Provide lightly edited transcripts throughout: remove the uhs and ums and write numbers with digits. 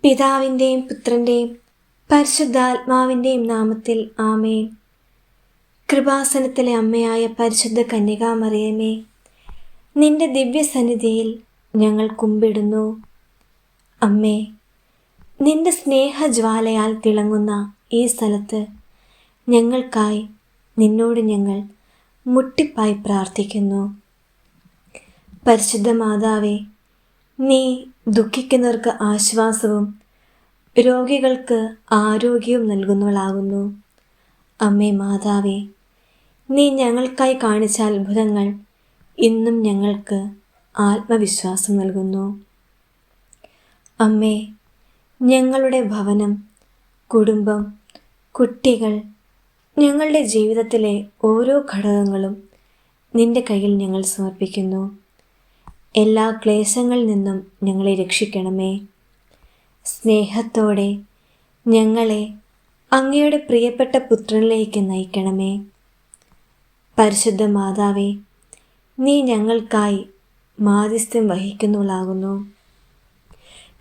പിതാവിൻ്റെയും പുത്രൻ്റെയും പരിശുദ്ധാത്മാവിൻ്റെയും നാമത്തിൽ ആമേൻ. കൃപാസനത്തിലെ അമ്മയായ പരിശുദ്ധ കന്യകാമറിയമേ, നിന്റെ ദിവ്യസന്നിധിയിൽ ഞങ്ങൾ കുമ്പിടുന്നു. അമ്മേ, നിന്റെ സ്നേഹജ്വാലയാൽ തിളങ്ങുന്ന ഈ സ്ഥലത്ത് ഞങ്ങൾക്കായി നിന്നോട് ഞങ്ങൾ മുട്ടിപ്പായി പ്രാർത്ഥിക്കുന്നു. പരിശുദ്ധ മാതാവേ, നീ ദുഃഖിക്കുന്നവർക്ക് ആശ്വാസവും രോഗികൾക്ക് ആരോഗ്യവും നൽകുന്നവളാകുന്നു. അമ്മേ മാതാവേ, നീ ഞങ്ങൾക്കായി കാണിച്ച അത്ഭുതങ്ങൾ ഇന്നും ഞങ്ങൾക്ക് ആത്മവിശ്വാസം നൽകുന്നു. അമ്മേ, ഞങ്ങളുടെ ഭവനം, കുടുംബം, കുട്ടികൾ, ഞങ്ങളുടെ ജീവിതത്തിലെ ഓരോ ഘടകങ്ങളും നിന്റെ കയ്യിൽ ഞങ്ങൾ സമർപ്പിക്കുന്നു. എല്ലാ ക്ലേശങ്ങളിൽ നിന്നും ഞങ്ങളെ രക്ഷിക്കണമേ. സ്നേഹത്തോടെ ഞങ്ങളെ അങ്ങയുടെ പ്രിയപ്പെട്ട പുത്രനിലേക്ക് നയിക്കണമേ. പരിശുദ്ധ മാതാവേ, നീ ഞങ്ങൾക്കായി മാധ്യസ്ഥ്യം വഹിക്കുന്നവളാകുന്നു.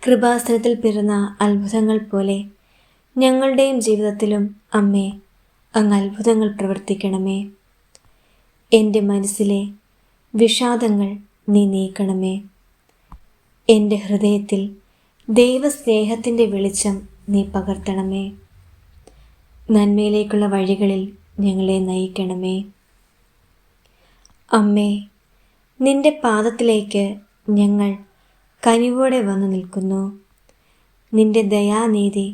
കൃപാസനത്തിൽ പിറന്ന അത്ഭുതങ്ങൾ പോലെ ഞങ്ങളുടെയും ജീവിതത്തിലും അമ്മേ, അങ്ങ് അത്ഭുതങ്ങൾ പ്രവർത്തിക്കണമേ. എൻ്റെ മനസ്സിലെ വിഷാദങ്ങൾ നീ നീക്കണമേ. എൻ്റെ ഹൃദയത്തിൽ ദൈവസ്നേഹത്തിൻ്റെ വെളിച്ചം നീ പകർത്തണമേ. നന്മയിലേക്കുള്ള വഴികളിൽ ഞങ്ങളെ നയിക്കണമേ. അമ്മേ, നിന്റെ പാദത്തിലേക്ക് ഞങ്ങൾ കനിവോടെ വന്നു നിൽക്കുന്നു. നിന്റെ ദയാനീതി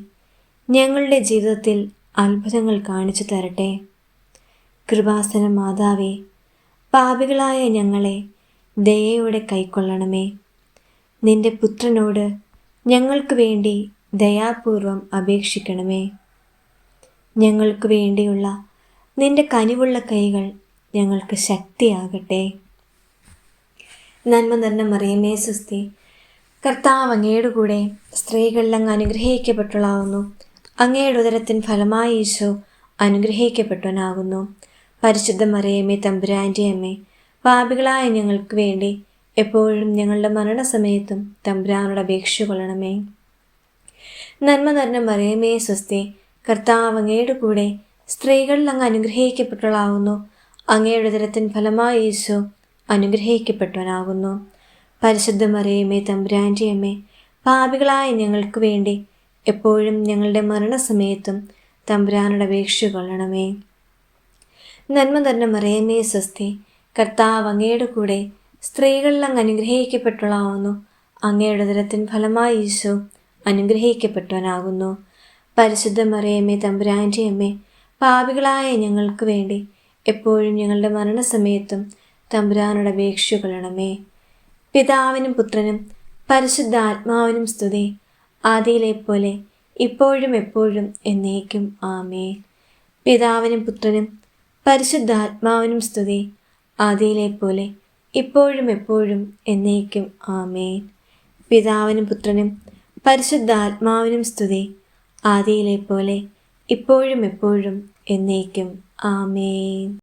ഞങ്ങളുടെ ജീവിതത്തിൽ അത്ഭുതങ്ങൾ കാണിച്ചു തരട്ടെ. കൃപാസന മാതാവേ, പാപികളായ ഞങ്ങളെ ദയയോടെ കൈക്കൊള്ളണമേ. നിന്റെ പുത്രനോട് ഞങ്ങൾക്ക് വേണ്ടി ദയാപൂർവം അപേക്ഷിക്കണമേ. ഞങ്ങൾക്ക് വേണ്ടിയുള്ള നിന്റെ കനിവുള്ള കൈകൾ ഞങ്ങൾക്ക് ശക്തിയാകട്ടെ. നന്മ നിറഞ്ഞ മറിയമേ സ്വസ്തി, കർത്താവ് അങ്ങയുടെ കൂടെ സ്ത്രീകളിൽ അങ്ങ് അനുഗ്രഹിക്കപ്പെട്ടവളാകുന്നു. അങ്ങയുടെ ഉദരത്തിൻ ഫലമായി ഈശോ അനുഗ്രഹിക്കപ്പെട്ടവനാകുന്നു. പരിശുദ്ധ മറിയമേ, തമ്പുരാൻ്റെ അമ്മേ, പാപികളായ ഞങ്ങൾക്ക് വേണ്ടി എപ്പോഴും ഞങ്ങളുടെ മരണസമയത്തും തമ്പുരാനോട് അപേക്ഷ കൊള്ളണമേ. നന്മ നിറഞ്ഞ മറിയമേ സ്വസ്തി, കർത്താവ് അങ്ങയുടെ കൂടെ സ്ത്രീകളിൽ അങ്ങ് അനുഗ്രഹിക്കപ്പെട്ടവളാകുന്നു. അങ്ങയുടെ ഉദരത്തിൻ ഫലമായി ഈശോ അനുഗ്രഹിക്കപ്പെട്ടവനാകുന്നു. പരിശുദ്ധ മറിയമേ, തമ്പുരാൻ്റെ അമ്മേ, പാപികളായ ഞങ്ങൾക്ക് വേണ്ടി എപ്പോഴും ഞങ്ങളുടെ മരണസമയത്തും തമ്പുരാനോട് അപേക്ഷ കൊള്ളണമേ. നന്മ നിറഞ്ഞ മറിയമേ സ്വസ്തി, കർത്താവ് അങ്ങയുടെ കൂടെ സ്ത്രീകളിൽ അങ്ങ് അനുഗ്രഹിക്കപ്പെട്ടവളാകുന്നു. അങ്ങയുടെ ഉദരത്തിൻ ഫലമായി ഈശോ അനുഗ്രഹിക്കപ്പെട്ടവനാകുന്നു. പരിശുദ്ധ മറിയമേ, തമ്പുരാൻ്റെ അമ്മേ, പാപികളായ ഞങ്ങൾക്ക് വേണ്ടി എപ്പോഴും ഞങ്ങളുടെ മരണസമയത്തും തമ്പുരാനോട് അപേക്ഷ കൊള്ളണമേ. പിതാവിനും പുത്രനും പരിശുദ്ധാത്മാവിനും സ്തുതി, ആദിയിലെ പോലെ ഇപ്പോഴും എപ്പോഴും എന്നേക്കും ആമേൻ. പിതാവിനും പുത്രനും പരിശുദ്ധാത്മാവിനും സ്തുതി, ആദിയിലെ പോലെ ഇപ്പോഴും എപ്പോഴും എന്നേക്കും ആമേൻ. പിതാവിനും പുത്രനും പരിശുദ്ധാത്മാവിനും സ്തുതി, ആദിയിലെ പോലെ ഇപ്പോഴും എപ്പോഴും എന്നേക്കും ആമേൻ.